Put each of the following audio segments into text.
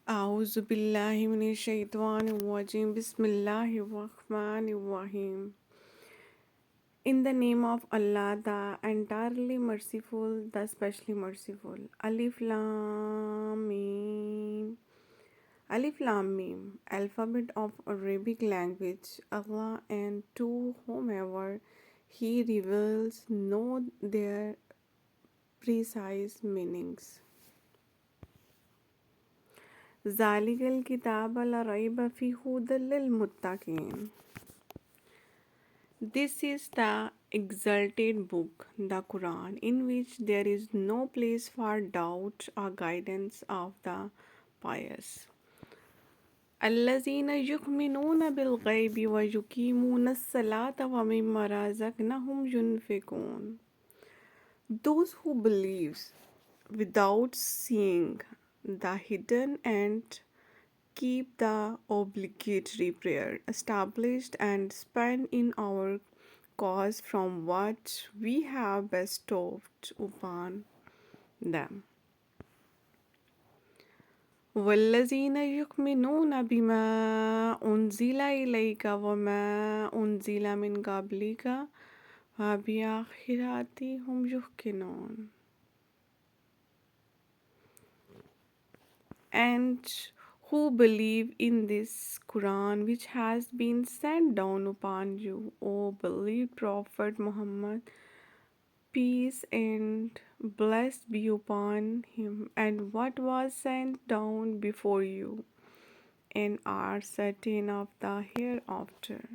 أعوذ بالله من الشيطان الرجيم بسم الله الرحمن الرحيم. In the name of Allah, the entirely merciful, the specially merciful. Alif Lam Mim. Alif Lam Mim, alphabet of Arabic language. Allah and to whomever He reveals know their precise meanings. ذَلِكَ الْكِتَابَ لَا رَيْبَ فِيهِ هُدًى لِلْمُتَّقِينَ. This is the exalted book, the Quran, in which there is no place for doubt or guidance of the pious. الذين يؤمنون بالغيب ويقيمون الصلاة ومما رزقناهم ينفقون. Those who believe without seeing the hidden and keep the obligatory prayer established and spend in our cause from what we have bestowed upon them. والذين يؤمنون بما أنزل إليك وما أنزل من قبلك وبالآخرة هم يوقنون. And who believe in this Quran which has been sent down upon you, O beloved Prophet Muhammad, peace and blessed be upon him, and what was sent down before you, and are certain of the hereafter.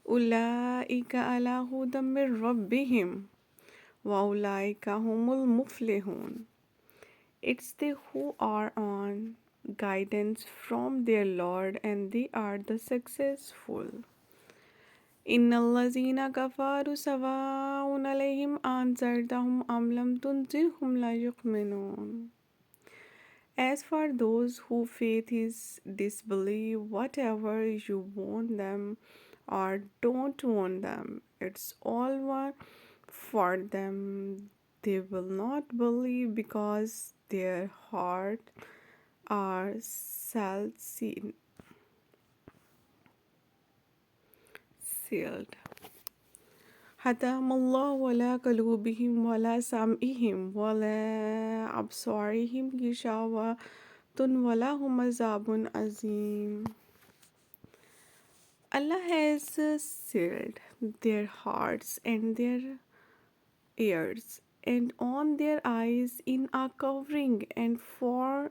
أولئك على هدى من ربهم وأولئك هم المفلحون. It's they who are on guidance from their Lord, and they are the successful. إن الذين كفروا سواء عليهم أنذرتهم أم لم تنذرهم لا يؤمنون. As for those whose faith is disbelief, whatever you warn them or don't warn them, it's all one for them. They will not believe because their hearts are sealed. ختم الله على قلوبهم ولا سمعهم ولا أبصارهم غشاوة ولهم عذاب عظيم. Allah has sealed their hearts and their ears and on their eyes in a covering, and for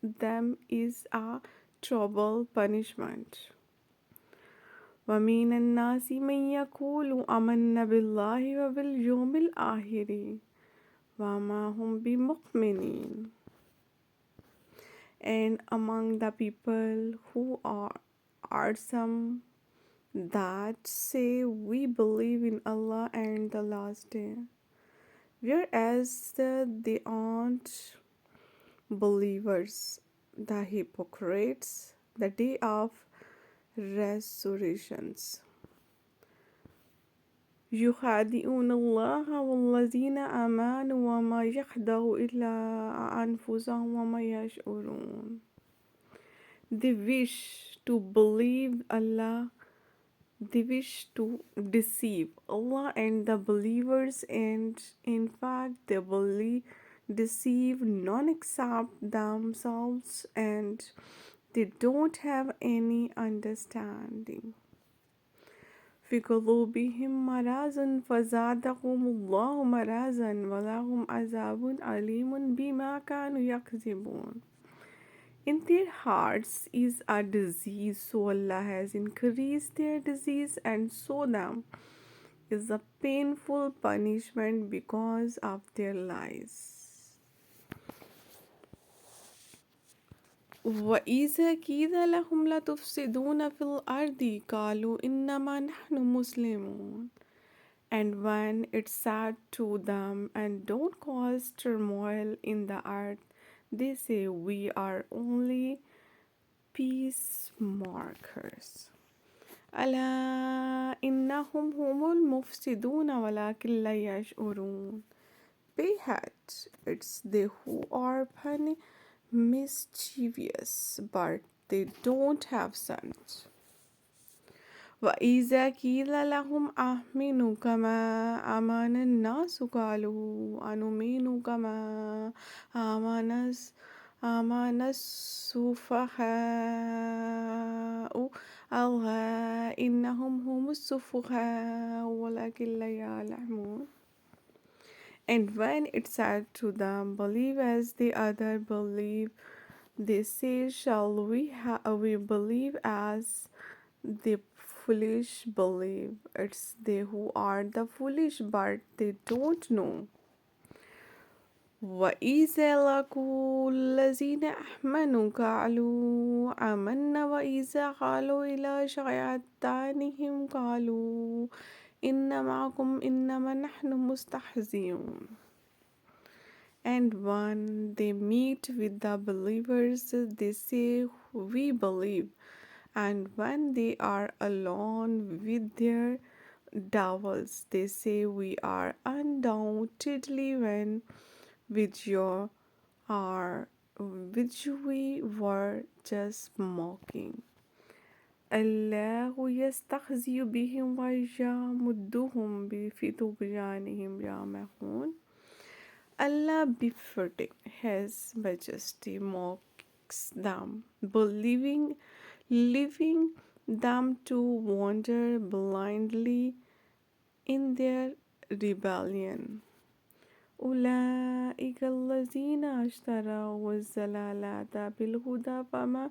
them is a trouble punishment. ومن الناس من يقول آمنا بالله وباليوم الآخر وما هم بمؤمنين. And among the people who are some that say we believe in Allah and the last day, whereas they aren't believers, the hypocrites, the day of resurrections. يخادعون الله والذين آمنوا وما يخدعون إلا أنفسهم وما يشعرون. They wish to believe Allah, they wish to deceive Allah and the believers, and in fact they deceive none except themselves, and they don't have any understanding. في قلوبهم مرض فزادهم الله مرضا ولهم عذاب أليم بما كانوا يكذبون. In their hearts is a disease, so Allah has increased their disease, and so them is a painful punishment because of their lies. وإذا قيل لهم لا تفسدون في الأرض قالوا إنما نحن مسلمون. And when it's said to them, and don't cause turmoil in the earth, they say we are only peacemakers. ألا إنهم هم المفسدون ولكن لا يشعرون. Behead, it's they who are mischievous, but they don't have sons. وَإِذَا قِيلَ لَهُمْ آمِنُوا كَمَا آمَنَ النَّاسُ قَالُوا أَنُؤْمِنُ كَمَا آمَنَ السُّفَهَاءُ أَلَا إِنَّهُمْ هُمُ السُّفَهَاءُ وَلَكِنْ لَا يَعْلَمُونَ. And when it said to them, believe as the other believe, they say, shall we believe as the foolish believe? It's they who are the foolish, but they don't know. وَإِذَا لَقُوا الَّذِينَ آمَنُوا قَالُوا آمَنَّا وَإِذَا خَلَوْا إِلَى شَيَاطِينِهِمْ قَالُوا إِنَّا مَعَكُمْ إِنَّمَا نَحْنُ مُسْتَهْزِئُونَ. And when they meet with the believers, they say, we believe. And when they are alone with their devils, they say, we are undoubtedly one with you are, which we were just mocking. الله يستهزئ بهم ويمدهم في طغيانهم يعمهون. Allah befitting His Majesty mocks them, leaving them to wander blindly in their rebellion. أولئك الذين اشتروا الضلالة بالهدى فما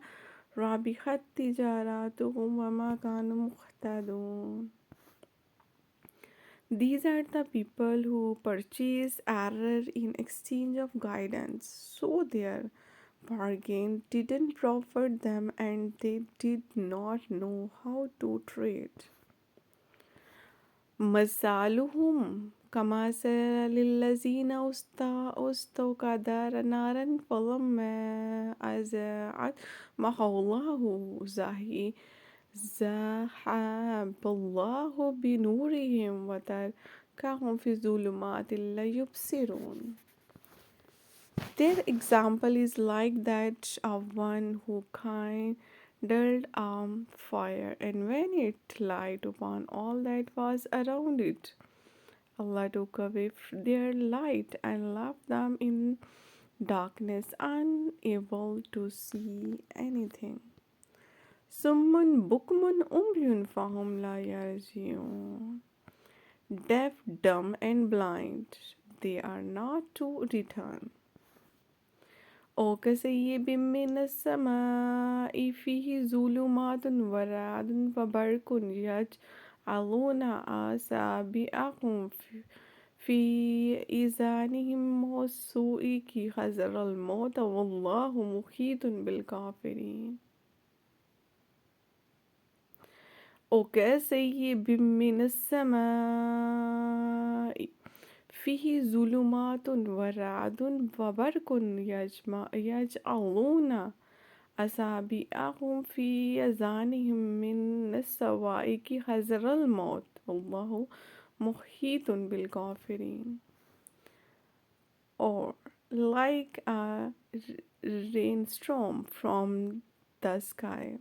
ربحت تجارتهم وما كانوا مهتدون. These are the people who purchase error in exchange of guidance, so their bargain didn't profit them and they did not know how to trade. مثالهم كمثل الذين استوقدوا نارا فلما أضاءت ما حوله ذهب الله بنورهم وتركهم في ظلمات لا يبصرون. Their example is like that of one who kindled a fire, and when it light upon all that was around it, Allah took away their light and left them in darkness, unable to see anything. Summun bukmun umyun fahum la yarji'un. Deaf, dumb, and blind, they are not to return. أو كسيب من السماء فيه ظلمات ورعد وبرق يجعلون أصابعهم في آذانهم السوء حذر الموت والله محيط بالكافرين. وكسيب من السماء فيه ظلمات ورعد وبرق يجعلون أصابعهم في آذانهم من الصواعق حذر الموت والله محيط بالكافرين. Or like a rainstorm from the sky,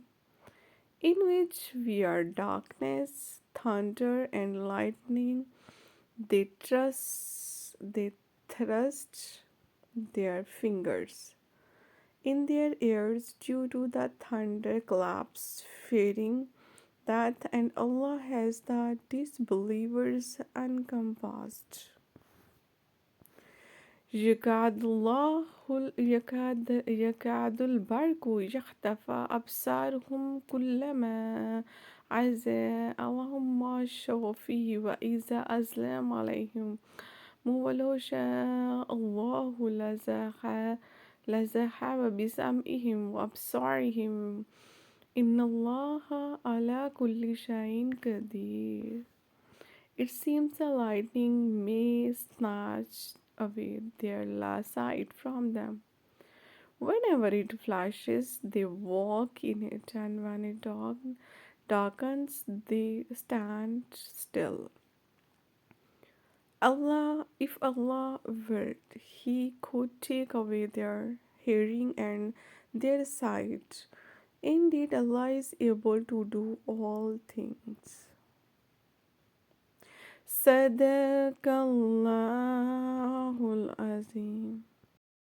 in which were darkness, thunder, and lightning, they thrust their fingers in their ears due to the thunderclaps, fearing that, and Allah has the disbelievers encompassed. يكاد البرق يخطف أبصارهم كلما أضاء وهم ماشوا فيه وإذا أظلم عليهم ولو شاء الله لذهب بسمعهم وأبصارهم إن الله على كل شيء قدير. It seems the lightning may snatch away their last sight from them. Whenever it flashes, they walk in it, and when it darkens, they stand still. If Allah willed, He could take away their hearing, and their sight. Indeed, Allah is able to do all things. Sadaqallahul Azim.